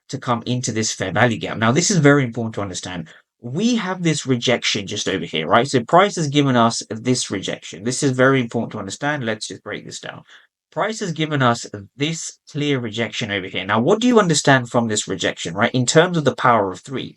to come into this fair value gap. Now, this is very important to understand. We have this rejection just over here, right? So price has given us this rejection. This is very important to understand. Let's just break this down. Price has given us this clear rejection over here. Now, what do you understand from this rejection, right? In terms of the power of three.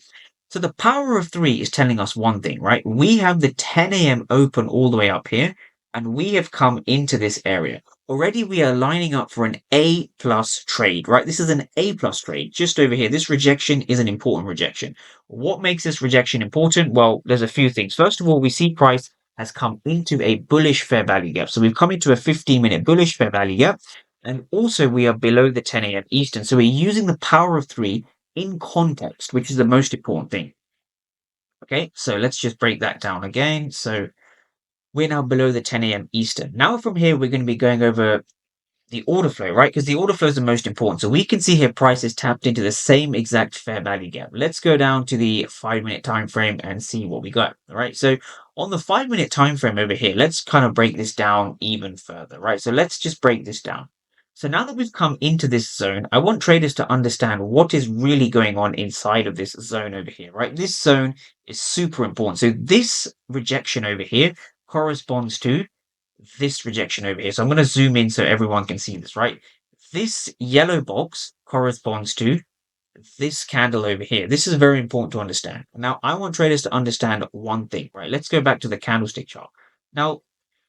So the power of three is telling us one thing, right? We have the 10 a.m. open all the way up here, and we have come into this area. Already we are lining up for an A plus trade, right? This is an A plus trade just over here. This rejection is an important rejection. What makes this rejection important? Well, there's a few things. First of all, we see price has come into a bullish fair value gap. So we've come into a 15-minute bullish fair value gap. And also we are below the 10 a.m. Eastern. So we're using the power of three in context, which is the most important thing. Okay, so let's just break that down again. So we're now below the 10 a.m. Eastern. Now from here, we're going to be going over the order flow, right? Because the order flow is the most important. So we can see here price is tapped into the same exact fair value gap. Let's go down to the 5-minute time frame and see what we got. All right. So on the 5-minute time frame over here, let's kind of break this down even further, right? So let's just break this down. So now that we've come into this zone, I want traders to understand what is really going on inside of this zone over here, right? This zone is super important. So this rejection over here corresponds to this rejection over here. So I'm going to zoom in so everyone can see this, right? This yellow box corresponds to this candle over here. This is very important to understand. Now, I want traders to understand one thing, right? Let's go back to the candlestick chart. Now,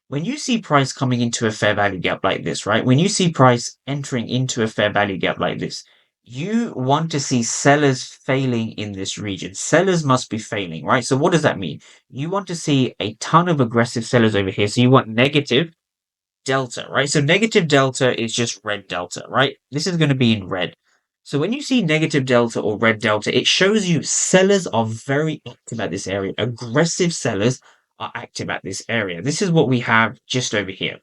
when you see price coming into a fair value gap like this, right? When you see price entering into a fair value gap like this, you want to see sellers failing in this region. Sellers must be failing, right? So what does that mean? You want to see a ton of aggressive sellers over here. So you want negative delta, right? So negative delta is just red delta, right? This is going to be in red. So when you see negative delta or red delta, it shows you sellers are very active at this area. Aggressive sellers are active at this area. This is what we have just over here.